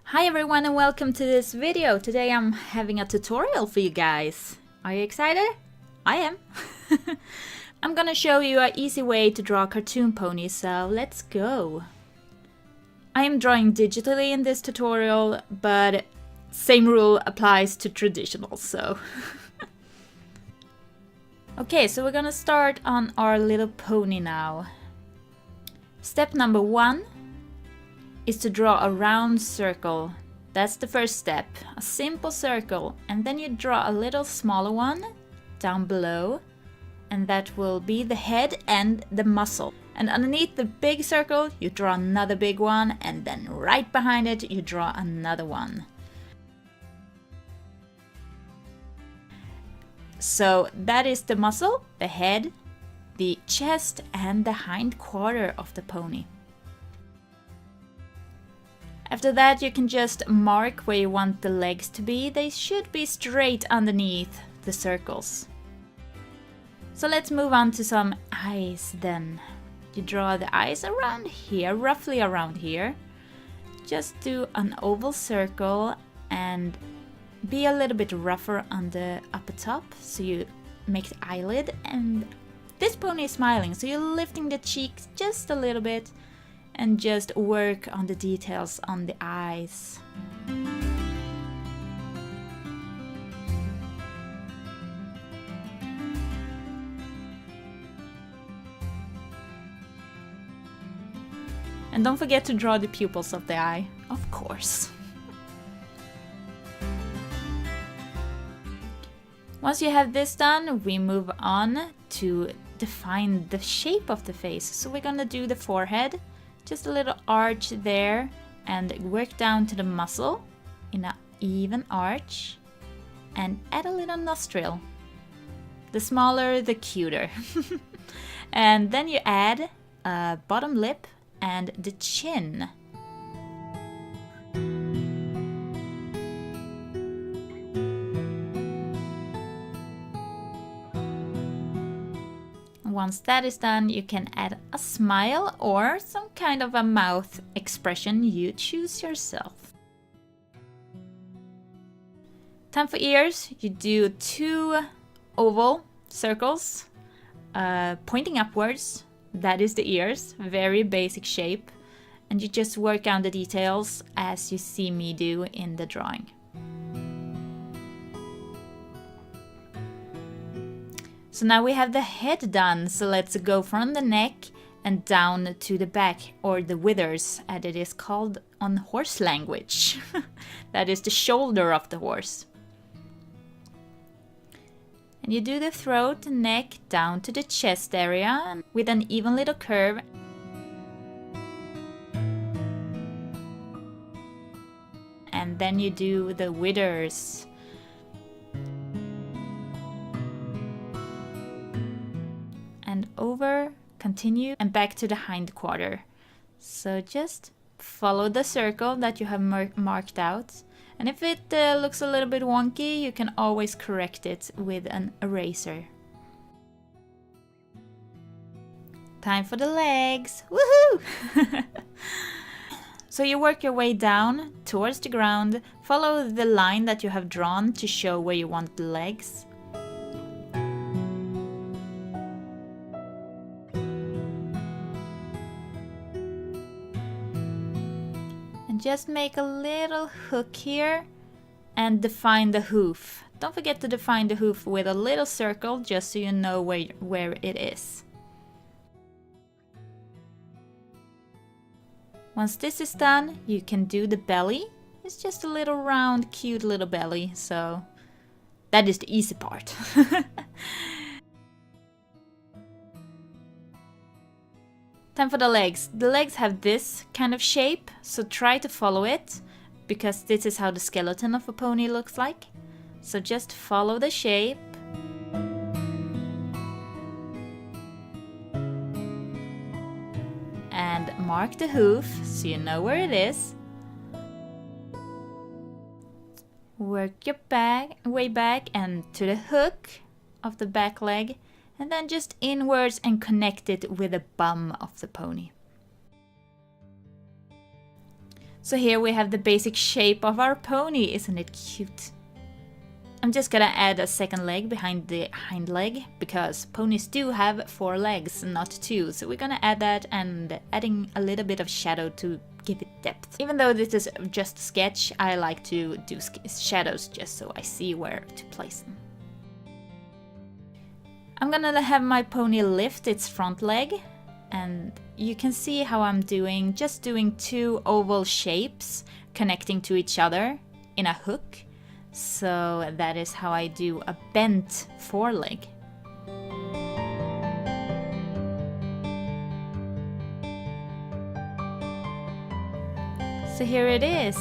Hi everyone and welcome to this video. Today I'm having a tutorial for you guys. Are you excited? I am. I'm gonna show you an easy way to draw a cartoon pony, so let's go. I am drawing digitally in this tutorial, but same rule applies to traditional, so. Okay, so we're gonna start on our little pony now. Step number 1 is to draw a round circle. That's the first step, a simple circle, and then you draw a little smaller one down below, and that will be the head and the muscle. And underneath the big circle you draw another big one, and then right behind it you draw another one. So that is the muscle, the head, the chest and the hind quarter of the pony. After that you can just mark where you want the legs to be. They should be straight underneath the circles. So let's move on to some eyes then. You draw the eyes around here, roughly around here. Just do an oval circle and be a little bit rougher on the upper top so you make the eyelid, and this pony is smiling, so you're lifting the cheeks just a little bit and just work on the details on the eyes. And don't forget to draw the pupils of the eye, of course. Once you have this done, we move on to define the shape of the face. So we're gonna do the forehead. Just a little arch there, and work down to the muscle in an even arch, and add a little nostril. The smaller the cuter. And then you add a bottom lip and the chin. Once that is done, you can add a smile or some kind of a mouth expression, you choose yourself. Time for ears. You do 2 oval circles pointing upwards. That is the ears, very basic shape. And you just work on the details as you see me do in the drawing. So now we have the head done, so let's go from the neck and down to the back, or the withers as it is called on horse language. That is the shoulder of the horse. And you do the throat and neck down to the chest area with an even little curve. And then you do the withers. And over, continue, and back to the hind quarter. So just follow the circle that you have marked out. And if it looks a little bit wonky, you can always correct it with an eraser. Time for the legs! Woohoo! So you work your way down towards the ground, follow the line that you have drawn to show where you want the legs. Just make a little hook here and define the hoof. Don't forget to define the hoof with a little circle just so you know where it is. Once this is done, you can do the belly. It's just a little round, cute little belly, so that is the easy part. Time for the legs. The legs have this kind of shape, so try to follow it, because this is how the skeleton of a pony looks like. So just follow the shape. And mark the hoof, so you know where it is. Work your way back and to the hook of the back leg, and then just inwards and connect it with the bum of the pony. So here we have the basic shape of our pony. Isn't it cute? I'm just gonna add a second leg behind the hind leg, because ponies do have 4 legs, not 2. So we're gonna add that, and adding a little bit of shadow to give it depth. Even though this is just a sketch, I like to do shadows just so I see where to place them. I'm gonna have my pony lift its front leg, and you can see how I'm just doing 2 oval shapes connecting to each other in a hook. So that is how I do a bent foreleg. So here it is.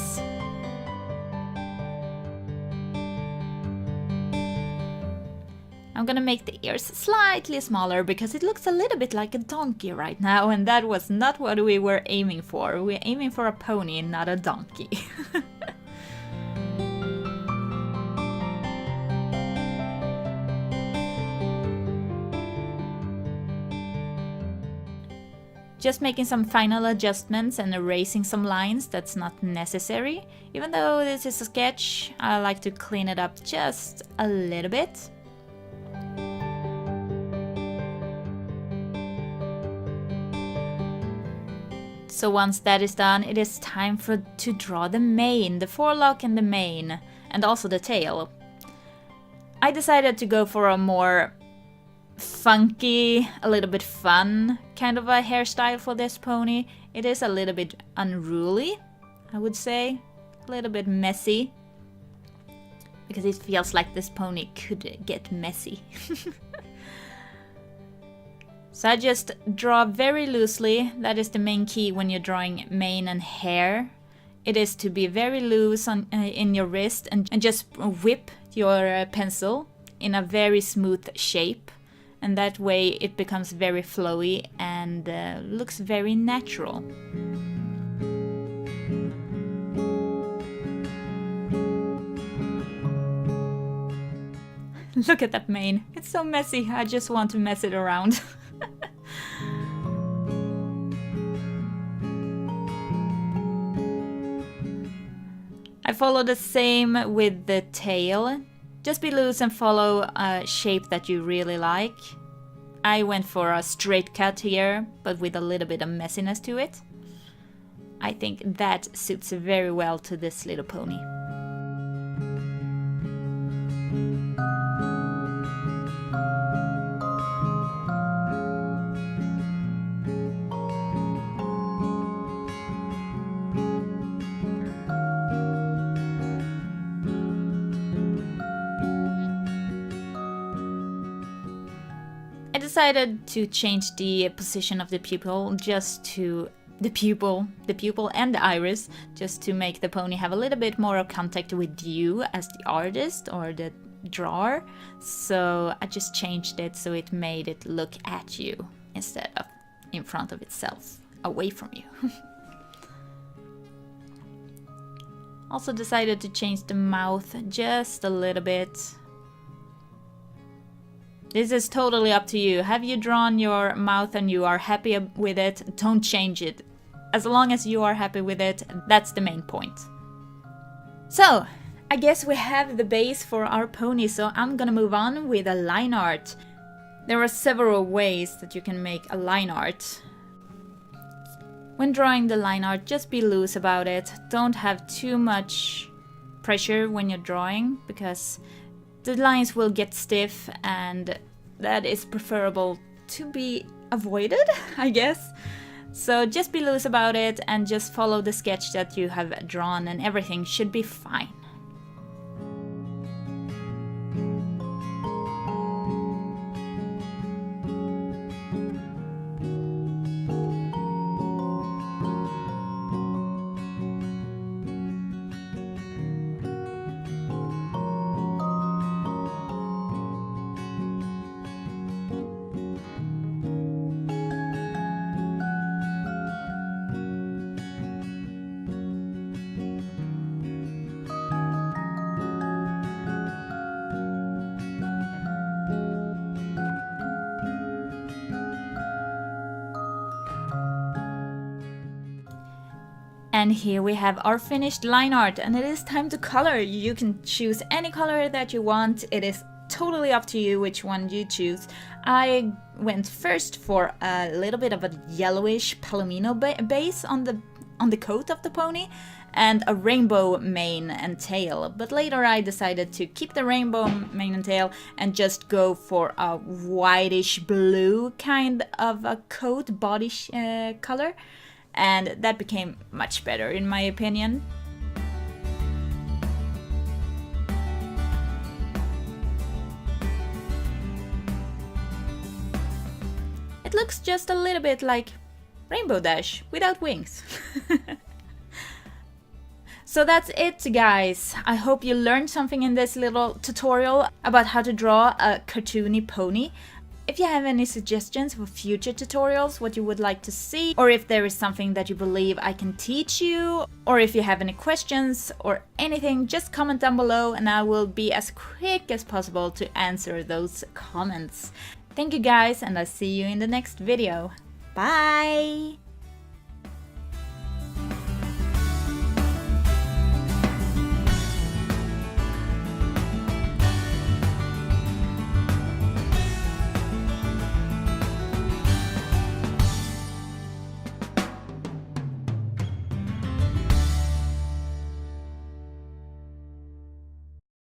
I'm gonna make the ears slightly smaller because it looks a little bit like a donkey right now, and that was not what we were aiming for. We're aiming for a pony, not a donkey. Just making some final adjustments and erasing some lines that's not necessary. Even though this is a sketch, I like to clean it up just a little bit. So once that is done, it is time to draw the mane, the forelock and the mane, and also the tail. I decided to go for a more funky, a little bit fun kind of a hairstyle for this pony. It is a little bit unruly, I would say, a little bit messy, because it feels like this pony could get messy. So I just draw very loosely. That is the main key when you're drawing mane and hair. It is to be very loose in your wrist, and just whip your pencil in a very smooth shape. And that way it becomes very flowy and looks very natural. Look at that mane. It's so messy. I just want to mess it around. I follow the same with the tail. Just be loose and follow a shape that you really like. I went for a straight cut here, but with a little bit of messiness to it. I think that suits very well to this little pony. I decided to change the position of the pupil just to the pupil and the iris, just to make the pony have a little bit more of contact with you as the artist or the drawer. So I just changed it so it made it look at you instead of in front of itself, away from you. Also decided to change the mouth just a little bit. This is totally up to you. Have you drawn your mouth and you are happy with it? Don't change it. As long as you are happy with it, that's the main point. So, I guess we have the base for our pony, so I'm gonna move on with a line art. There are several ways that you can make a line art. When drawing the line art, just be loose about it. Don't have too much pressure when you're drawing, because the lines will get stiff, and that is preferable to be avoided, I guess. So just be loose about it and just follow the sketch that you have drawn, and everything should be fine. And here we have our finished line art, and it is time to color. You can choose any color that you want. It is totally up to you which one you choose. I went first for a little bit of a yellowish palomino base on the coat of the pony and a rainbow mane and tail. But later I decided to keep the rainbow mane and tail and just go for a whitish blue kind of a coat body color. And that became much better in my opinion. It looks just a little bit like Rainbow Dash without wings. So that's it, guys. I hope you learned something in this little tutorial about how to draw a cartoony pony. If you have any suggestions for future tutorials, what you would like to see, or if there is something that you believe I can teach you, or if you have any questions or anything, just comment down below and I will be as quick as possible to answer those comments. Thank you guys, and I'll see you in the next video. Bye!